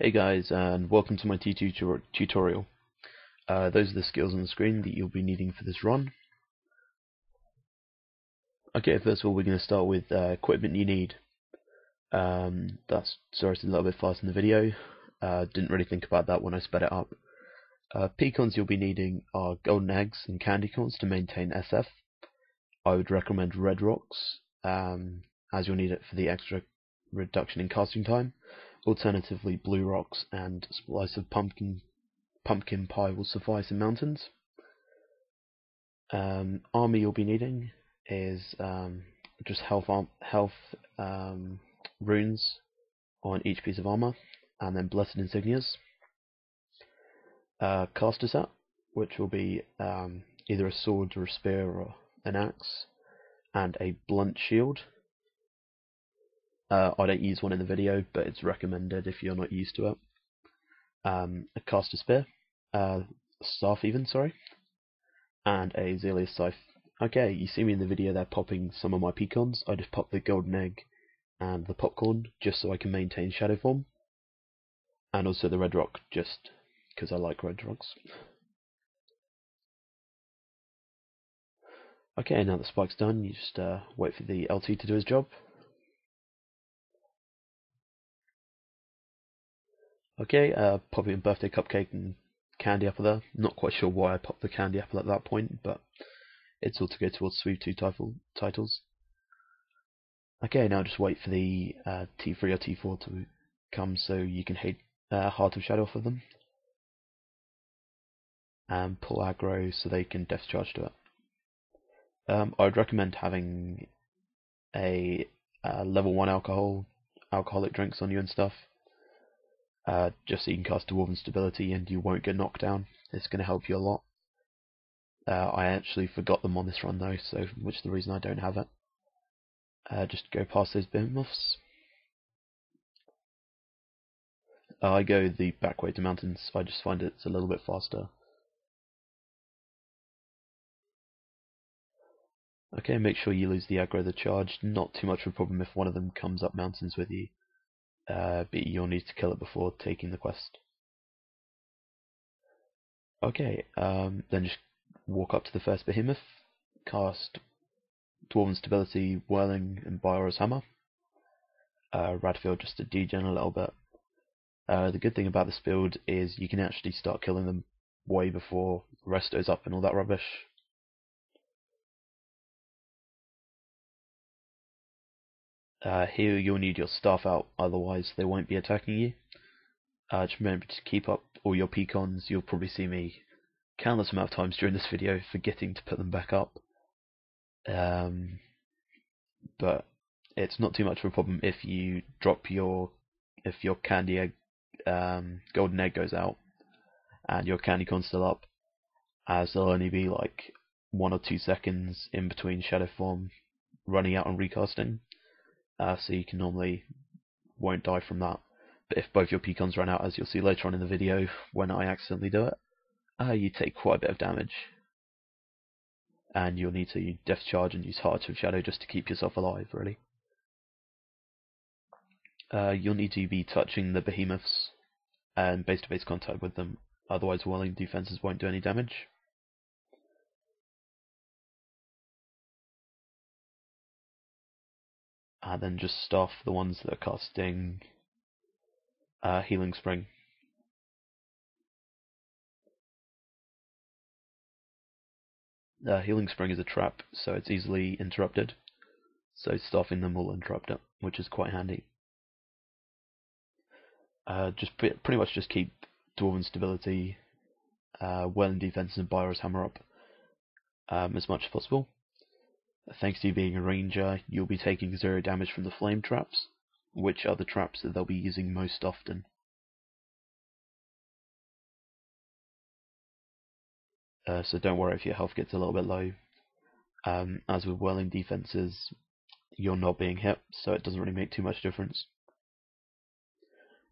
Hey guys, and welcome to my T2 tutorial. Those are the skills on the screen that you'll be needing for this run. Okay, first of all we're going to start with equipment you need. Sorry, it's a little bit fast in the video. Didn't really think about that when I sped it up. Pecons you'll be needing are golden eggs and candy corns to maintain SF. I would recommend red rocks, as you'll need it for the extra reduction in casting time. Alternatively, blue rocks and a slice of pumpkin pie will suffice in mountains. Armor you'll be needing is just health runes on each piece of armor, and then blessed insignias. Caster set, which will be either a sword or a spear or an axe, and a blunt shield. I don't use one in the video, but it's recommended if you're not used to it. A caster spear, staff even, sorry, and a Zelius scythe. Okay, you see me in the video there popping some of my pecons. I just popped the golden egg and the popcorn just so I can maintain shadow form, and also the red rock just because I like red rocks. Okay, now the spike's done, you just wait for the LT to do his job. Okay, popping a birthday cupcake and candy apple there. Not quite sure why I popped the candy apple at that point, but it's all to go towards Sweep 2 titles. Okay, now just wait for the T3 or T4 to come so you can hit Heart of Shadow off of them. And pull aggro so they can death charge to it. I would recommend having a level 1 alcoholic drinks on you and stuff. Just so you can cast Dwarven Stability and you won't get knocked down. It's going to help you a lot. I actually forgot them on this run though, so which is the reason I don't have it. Just go past those behemoths. I go the back way to mountains. I just find it's a little bit faster. Okay, make sure you lose the aggro of the charge. Not too much of a problem if one of them comes up mountains with you. But you'll need to kill it before taking the quest. Okay, then just walk up to the first behemoth, cast Dwarven Stability, Whirling, and Biora's Hammer. Radfield just to degen a little bit. The good thing about this build is you can actually start killing them way before Resto's up and all that rubbish. Here you'll need your staff out, otherwise they won't be attacking you. Just remember to keep up all your pecons. You'll probably see me countless amount of times during this video forgetting to put them back up. But it's not too much of a problem if you drop your candy egg, golden egg goes out and your candy corn's still up, as there'll only be like 1 or 2 seconds in between shadow form running out and recasting, so you can normally won't die from that. But if both your pecons run out, as you'll see later on in the video when I accidentally do it, you take quite a bit of damage, and you'll need to death charge and use Heart of Shadow just to keep yourself alive, really. You'll need to be touching the behemoths and base-to-base contact with them, otherwise whirling defenses won't do any damage. And then just staff the ones that are casting Healing Spring. Healing Spring is a trap, so it's easily interrupted, so staffing them will interrupt it, which is quite handy. Just pretty much just keep Dwarven Stability, Whirling Defenses and Biora's Hammer up as much as possible. Thanks to you being a ranger, you'll be taking 0 damage from the flame traps, which are the traps that they'll be using most often. So don't worry if your health gets a little bit low. As with whirling defenses, you're not being hit, so it doesn't really make too much difference.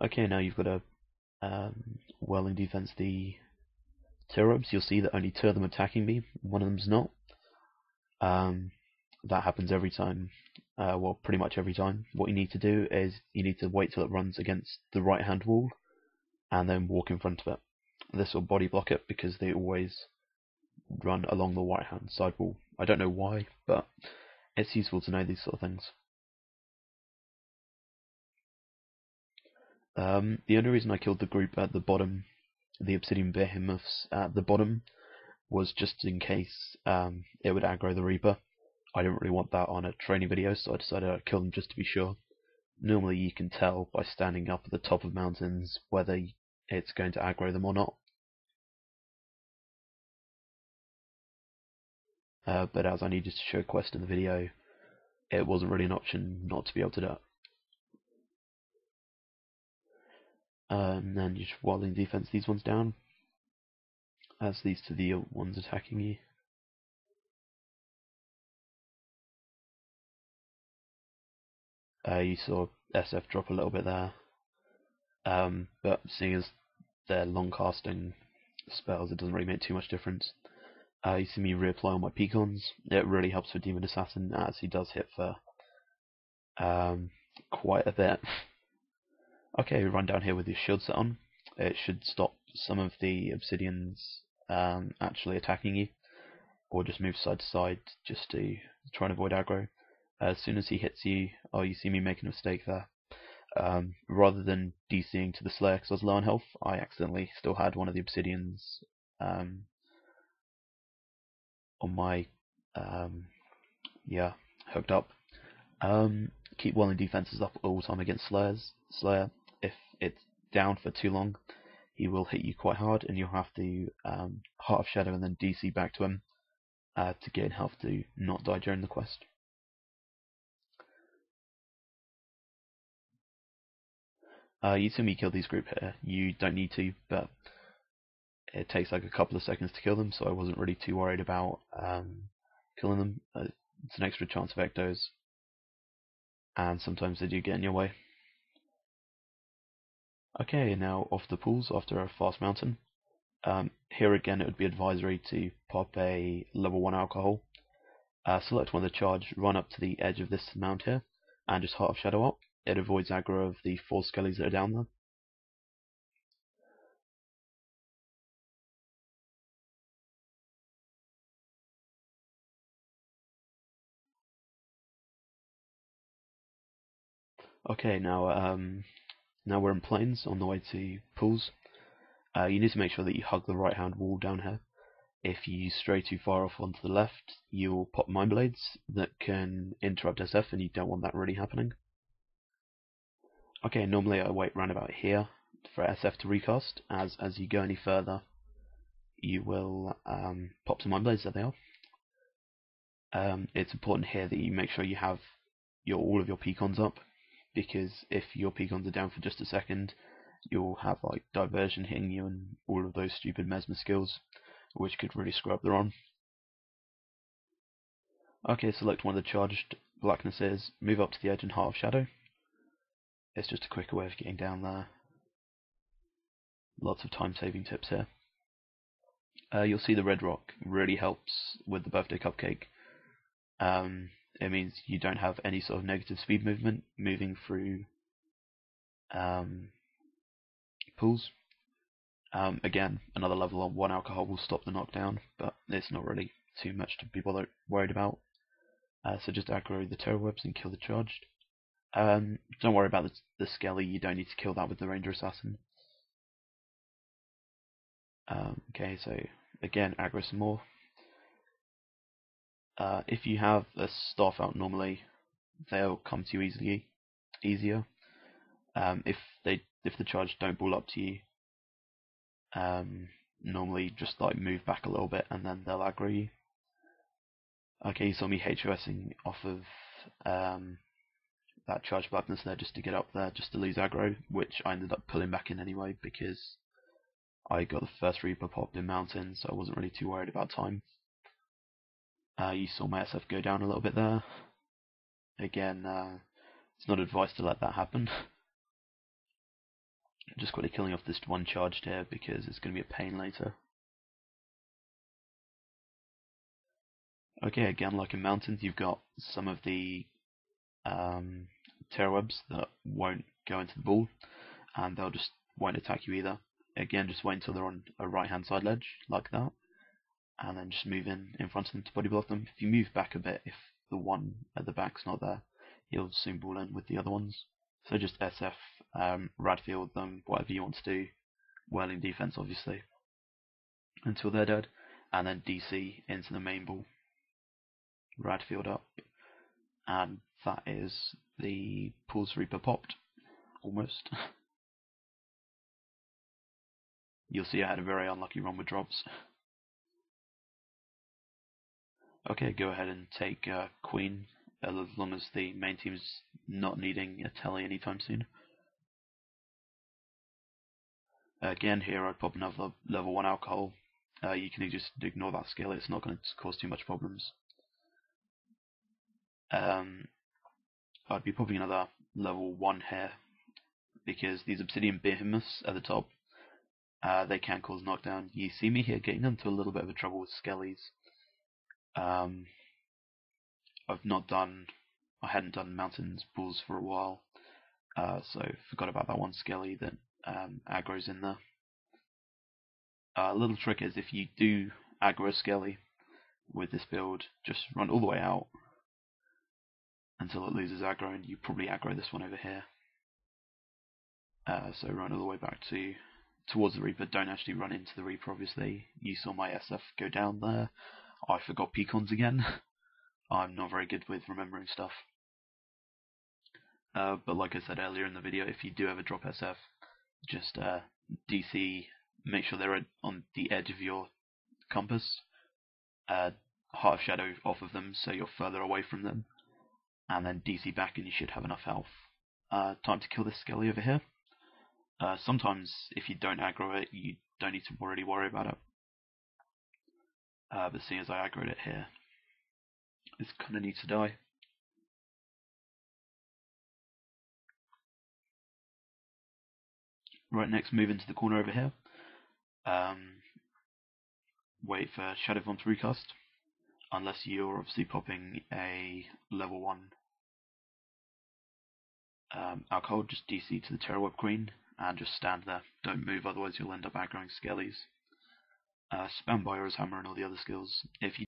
Okay, now you've got a whirling defense, the Terra. You'll see that only 2 of them are attacking me, one of them's not. That happens every time, well, pretty much every time. What you need to do is you need to wait till it runs against the right hand wall, and then walk in front of it. This will body block it because they always run along the right hand side wall. I don't know why, but it's useful to know these sort of things. The only reason I killed the group at the bottom, the Obsidian Behemoths at the bottom, was just in case it would aggro the Reaper. I didn't really want that on a training video, so I decided I'd kill them just to be sure. Normally you can tell by standing up at the top of mountains whether it's going to aggro them or not. But as I needed to show quest in the video, it wasn't really an option not to be able to do it. And then you just wilding defense these ones down, as these to the ones attacking you. You saw SF drop a little bit there, but seeing as they're long casting spells, it doesn't really make too much difference. You see me reapply on my Pecons. It really helps with Demon Assassin, as he does hit for quite a bit. Okay, run down here with your shield set on. It should stop some of the Obsidians actually attacking you, or just move side to side just to try and avoid aggro. As soon as he hits you, oh, you see me making a mistake there. Rather than DCing to the Slayer because I was low on health, I accidentally still had one of the Obsidians on my hooked up. Keep wilding defenses up all the time against Slayer. If it's down for too long, he will hit you quite hard, and you'll have to Heart of Shadow and then DC back to him to gain health to not die during the quest. You see me kill these group here. You don't need to, but it takes like a couple of seconds to kill them, so I wasn't really too worried about killing them. It's an extra chance of ectos, and sometimes they do get in your way. Okay, now off the pools after a fast mountain. Here again it would be advisory to pop a level 1 alcohol. Select one of the charge, run up to the edge of this mount here, and just Heart of Shadow up. It avoids aggro of the 4 skellies that are down there. Okay, now we're in plains on the way to pools. You need to make sure that you hug the right hand wall down here. If you stray too far off onto the left, you'll pop Mind Blades that can interrupt SF, and you don't want that really happening. Okay, normally I wait round about here for SF to recast. As you go any further, you will pop some Mind Blades. There they are. It's important here that you make sure you have all of your Pecons up, because if your Pecons are down for just a second, you'll have like Diversion hitting you and all of those stupid Mesmer skills, which could really screw up the run. Okay, select one of the charged blacknesses, move up to the edge and Heart of Shadow. It's just a quicker way of getting down there. Lots of time-saving tips here. You'll see the red rock really helps with the birthday cupcake. It means you don't have any sort of negative speed movement moving through pools. Again, another level on 1 alcohol will stop the knockdown, but it's not really too much to be worried about. So just aggro the Terra webs and kill the charged. Don't worry about the Skelly, you don't need to kill that with the Ranger Assassin. Okay, so again, aggro some more. If you have a staff out normally, they'll come to you easier. If the charge don't ball up to you, normally just like move back a little bit and then they'll aggro you. Okay, you saw me HOSing off of that charge blackness there just to get up there, just to lose aggro, which I ended up pulling back in anyway because I got the first Reaper popped in mountain, so I wasn't really too worried about time. You saw my SF go down a little bit there. Again, it's not advice to let that happen. Just quickly killing off this one charged here because it's going to be a pain later. Okay, again, like in mountains, you've got some of the Terra webs that won't go into the ball, and they'll just won't attack you either. Again, just wait until they're on a right hand side ledge, like that, and then just move in front of them to body block them. If you move back a bit, if the one at the back's not there, he'll soon ball in with the other ones. So just SF, Radfield them, whatever you want to do, whirling defense obviously, until they're dead, and then DC into the main ball, Radfield up, and that is the Pulse Reaper popped, almost. You'll see I had a very unlucky run with drops. Okay, go ahead and take Queen, as long as the main team's not needing a telly anytime soon. Again, here I'd pop another level 1 alcohol. You can just ignore that skill, it's not going to cause too much problems. I'd be popping another level 1 here, because these obsidian behemoths at the top, they can cause knockdown. You see me here getting into a little bit of a trouble with skellies. I hadn't done mountains bulls for a while, so forgot about that one skelly that aggro's in there. A little trick is, if you do aggro a skelly with this build, just run all the way out until it loses aggro, and you probably aggro this one over here. So run all the way back towards the Reaper. Don't actually run into the Reaper, obviously. You saw my SF go down there. I forgot pecons again. I'm not very good with remembering stuff. But like I said earlier in the video, if you do ever drop SF, just DC, make sure they're on the edge of your compass. Heart of Shadow off of them so you're further away from them, and then DC back and you should have enough health. Time to kill this skelly over here. Sometimes if you don't aggro it, you don't need to really worry about it. But seeing as I aggroed it here, this kind of needs to die. Right, next move into the corner over here. Wait for Shadow Bomb to recast, unless you're obviously popping a level 1 alcohol. Just DC to the Terra Web Queen and just stand there. Don't move, otherwise you'll end up aggroing skellies. Spam Bio's Hammer and all the other skills. If you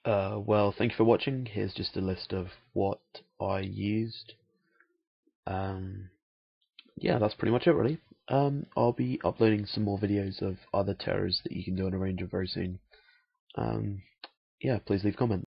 well, thank you for watching. Here's just a list of what I used. Yeah, that's pretty much it really. I'll be uploading some more videos of other terrors that you can do on a Ranger very soon. Yeah, please leave comments.